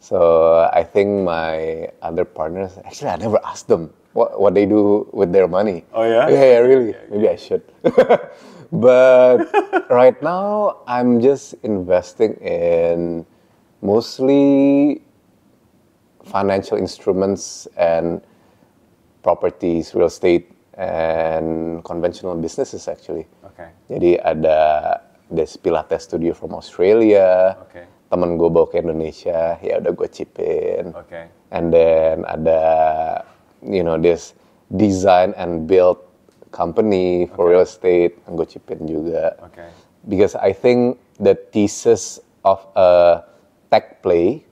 So I think my other partners, actually I never asked them what they do with their money. Oh yeah? Yeah, really. Maybe I should. But right now I'm just investing in mostly financial instruments and properties, real estate, and conventional businesses actually. Okay. Jadi ada this Pilates studio from Australia. Okay. Temen gue bawa ke Indonesia, ya udah gue chipin. Okay. And then ada this design and build company for real estate, yang gue chipin juga. Okay. Because I think the thesis of a tech play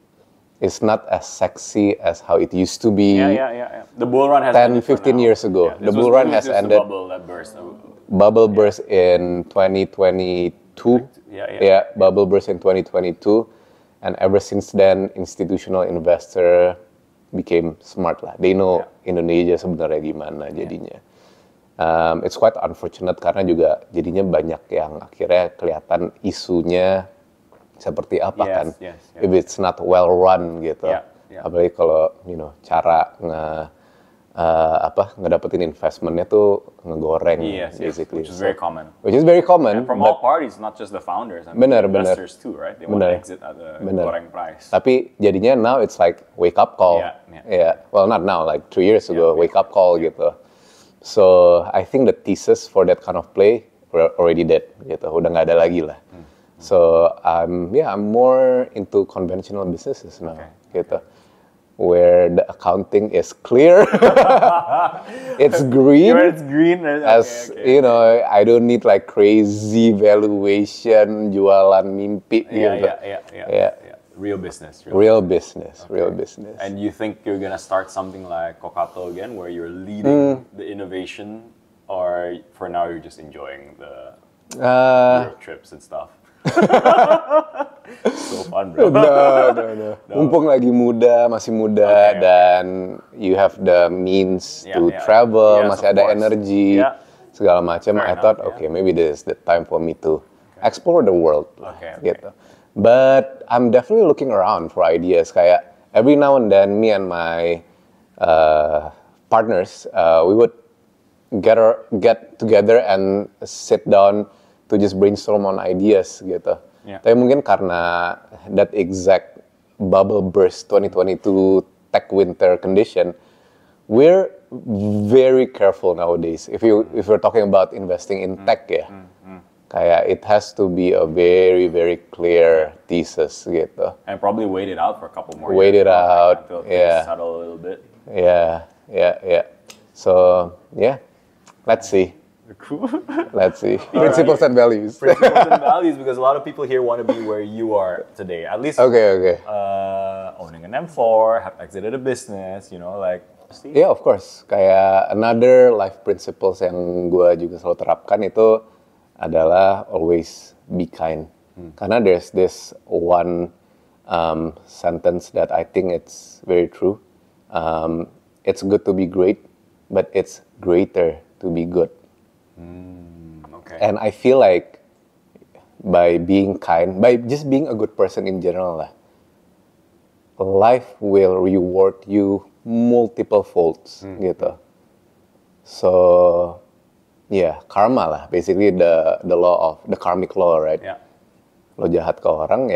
is not as sexy as how it used to be. Yeah. The bull run has 10, 15 years ago. Yeah, the bull run has ended. The bubble that burst. Bubble burst in 2022. Yeah. Bubble burst in 2022. And ever since then, institutional investor became smart lah. They know Indonesia sebenarnya gimana jadinya. It's quite unfortunate karena juga jadinya banyak yang akhirnya kelihatan isunya seperti apa kan. Yes. If it's not well run gitu. Yeah. Apalagi kalau cara ngedapetin investmentnya tuh ngegoreng, basically. Which is very common. And from all parties, not just the founders. I mean, bener. investors too, right? They want to exit at the goreng price. Tapi jadinya now it's like wake up call. Yeah. Well, not now, like 2 years ago, wake up call gitu. So I think the thesis for that kind of play already dead gitu. Udah nggak ada lagi lah. So I'm more into conventional businesses now gitu. Where the accounting is clear, it's green. It's green. I don't need like crazy valuation, jualan mimpi. Yeah. Real business. Real business. Real business. And you think you're gonna start something like Kokato again, where you're leading the innovation, or for now you're just enjoying the Europe trips and stuff? So fun, bro. No. Mumpung lagi masih muda, dan you have the means to travel, Yes, masih of ada course. energy, segala macam. I thought, okay, maybe this is the time for me to explore the world, gitu. But I'm definitely looking around for ideas. Kayak every now and then, me and my partners, we would get together and sit down to just brainstorm on ideas, gitu. Tapi mungkin karena that exact bubble burst 2022 tech winter condition, we're very careful nowadays. If we're talking about investing in tech, kayak it has to be a very, very clear thesis, gitu. And probably wait it out for a couple more Wait years. it out, Until things settle a little bit. Yeah. So, let's see. Cool. Let's see. Principles and values. Principles and values, because a lot of people here want to be where you are today. At least Okay. Owning an M4, have exited a business, like... Yeah, of course. Kayak another life principles yang gue juga selalu terapkan itu adalah always be kind. Karena there's this one sentence that I think it's very true. It's good to be great, but it's greater to be good. Okay. And I feel like by being kind, by just being a good person in general lah, life will reward you multiple folds, gitu. So, karma lah, basically the law of the karmic law, right? Yeah. Lo jahat ke orang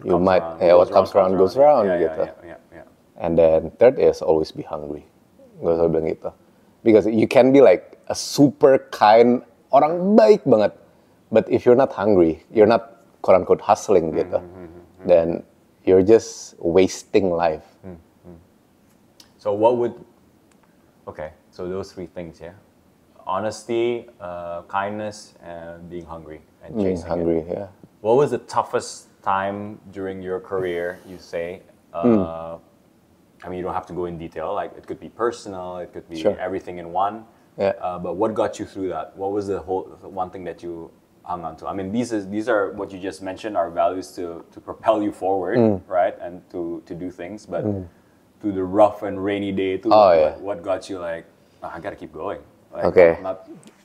what comes around goes around, gitu. Yeah. And then third is always be hungry. Gue selalu bilang gitu. Because you can be like a super kind, orang baik banget. But if you're not hungry, you're not quote-unquote hustling gitu, then you're just wasting life. So so those three things, honesty, kindness, and being hungry and Being chasing hungry, it. What was the toughest time during your career, you say? I mean, you don't have to go in detail. Like, it could be personal, it could be everything in one. But what got you through that? What was the one thing that you hung on to? I mean, these are what you just mentioned, are values to propel you forward, right? And to do things. But through the rough and rainy day, what got you like, I gotta keep going? Like,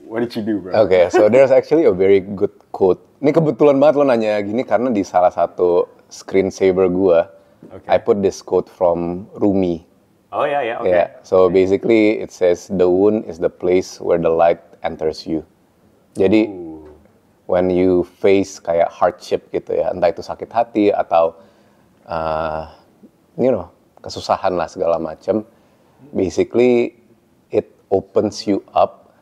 what did you do, bro? Okay, so there's actually a very good quote. Ini kebetulan banget lo nanya gini karena di salah satu screensaver gua, I put this quote from Rumi. Oh yeah. Okay. Yeah. So basically it says the wound is the place where the light enters you. Jadi when you face kayak hardship gitu ya, entah itu sakit hati atau kesusahan lah segala macam, basically it opens you up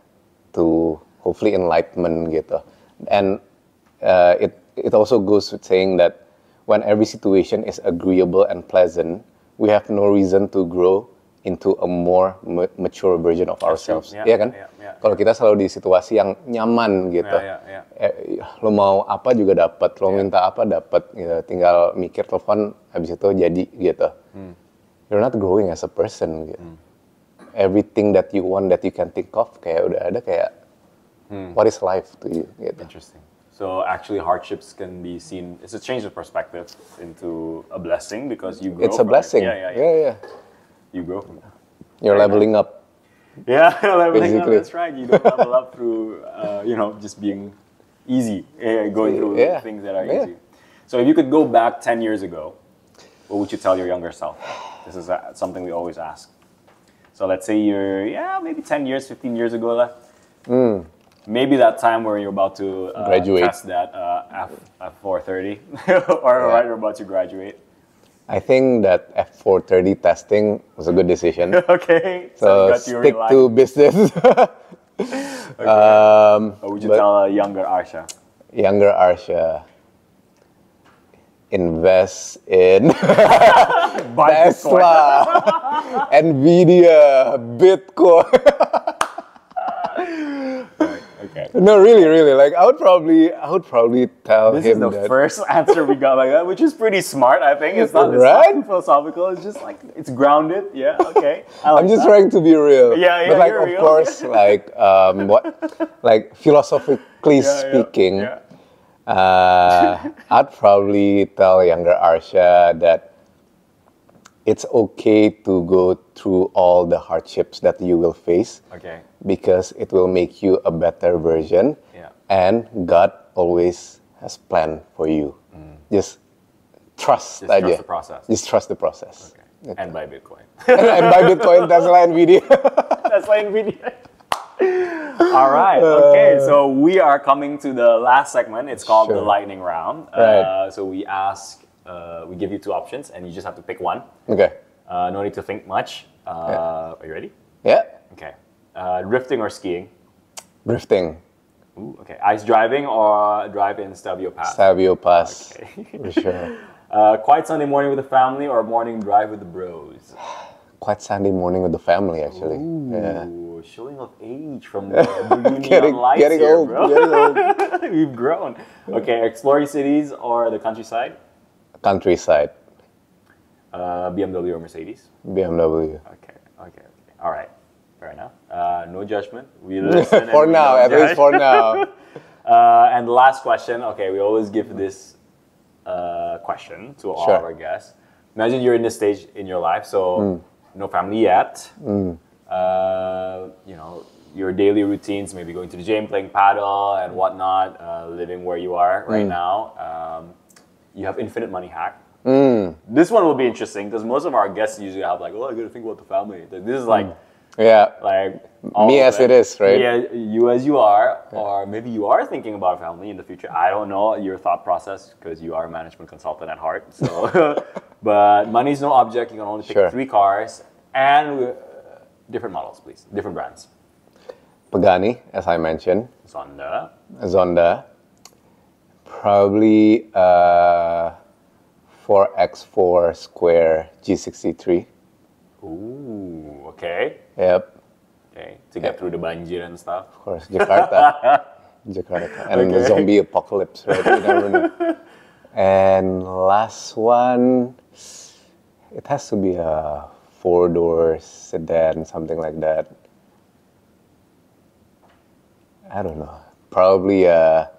to hopefully enlightenment gitu. And it also goes with saying that when every situation is agreeable and pleasant, we have no reason to grow into a more mature version of ourselves. Iya kan? Kalau kita selalu di situasi yang nyaman gitu, lo mau apa juga dapat, lo minta apa dapat, gitu. Tinggal mikir, telepon, habis itu jadi gitu. You're not growing as a person gitu. Everything that you want, that you can think of, kayak udah ada kayak, what is life to you? Gitu. Interesting. So actually hardships can be seen, it's a change of perspective into a blessing because you grow. It's a blessing. Yeah. You grow from it. You're leveling up. Yeah, leveling Basically. up, that's right. You don't level up through, just being easy, going through things that are easy. So if you could go back 10 years ago, what would you tell your younger self? This is something we always ask. So let's say you're, maybe 10 years, 15 years ago left. Maybe that time where you're about to graduate, test that F430, or right, you're about to graduate. I think that F430 testing was a good decision. Okay. So stick to business. What would you tell a younger Arsha? Younger Arsha, invest in Tesla, Nvidia, Bitcoin. Okay. No, really. Like I would probably tell This is him the that. first answer we got like that, which is pretty smart, I think. It's not Right? too philosophical. It's just like, it's grounded. Yeah, okay. I like I'm just that. trying to be real. Yeah, But like, you're of real. course, like like philosophically speaking, Yeah. I'd probably tell younger Arsha that it's okay to go through all the hardships that you will face Okay. because it will make you a better version. Yeah. And God always has plan for you. Just trust Just trust aja. the process. Just trust the process. Okay. And buy Bitcoin. And buy Bitcoin, Tesla, Nvidia. That's like NVIDIA. All right. Okay. So we are coming to the last segment. It's called the Sure. lightning round. Right. So we give you two options, and you just have to pick one. Okay. No need to think much. Are you ready? Yeah. Okay. Drifting or skiing? Drifting. Ooh, okay. Ice driving or drive in Stabio Pass? Savio Pass. Okay. For sure. Quiet Sunday morning with the family or morning drive with the bros? Quite Sunday morning with the family, actually. Yeah. Ooh, showing of age from the blue Getting- neon lights getting here, old, bro. getting old. We've grown. Okay, exploring cities or the countryside? Countryside. BMW or Mercedes? BMW. Okay. All right. Fair enough. No judgment. We listen. and For we now, don't at least judge. for now. And the last question. Okay, we always give this question to all Sure. of our guests. Imagine you're in this stage in your life, so no family yet. You know, your daily routines, maybe going to the gym, playing paddle and whatnot, living where you are right now. You have infinite money hack. This one will be interesting because most of our guests usually have like, oh, I gotta think about the family. This is like, Yeah. like Me all as of it is, right? Yeah, you as you are, or maybe you are thinking about family in the future. I don't know your thought process because you are a management consultant at heart. So, but money is no object. You can only pick Sure. 3 cars and different models, please, different brands. Pagani, as I mentioned. Zonda. Zonda. Probably 4X4 Square G63. Ooh, okay. Yep. Okay, to get through the banjir and stuff. Of course, Jakarta. Jakarta. And the zombie apocalypse, right? You never know. And last one, it has to be a 4-door sedan, something like that. I don't know. Probably a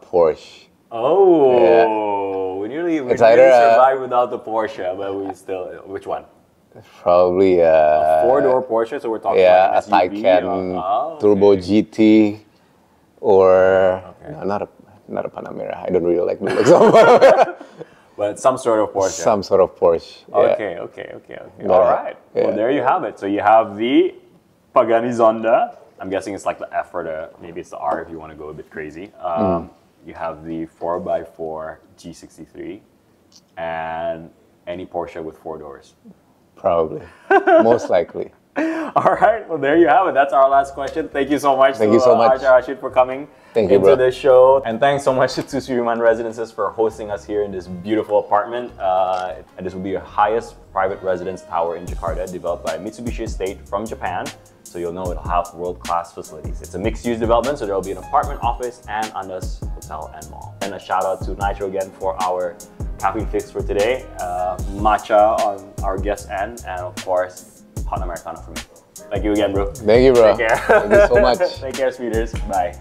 Porsche. Oh, we nearly It's either a- survived without the Porsche, but we still. Which one? Probably a 4-door Porsche, so we're talking yeah, a like an SUV. Taycan Turbo GT, or Okay. no, not a Panamera. I don't really like the looks of Panamera. But some sort of Porsche. Some sort of Porsche. Yeah. Okay. Yeah. All right. Yeah. Well, there you have it. So you have the Pagani Zonda. I'm guessing it's like the F or the, maybe it's the R if you want to go a bit crazy. You have the 4x4 G63 and any Porsche with 4 doors. Probably. Most likely. All right. Well, there you have it. That's our last question. Thank you so much Thank you so much. Archa Rashid for coming Thank you, into bro. the show. And thanks so much to Sudirman Residences for hosting us here in this beautiful apartment. And this will be your highest private residence tower in Jakarta, developed by Mitsubishi Estate from Japan. So you'll know it'll have world-class facilities. It's a mixed-use development, so there will be an apartment, office, and Andaz hotel and mall. And a shout out to Nitro again for our caffeine fix for today. Matcha on our guest end, and of course, hot Americano for me. Thank you again, bro. Thank you, bro. Take care. Thank you so much. Take care, speeders. Bye.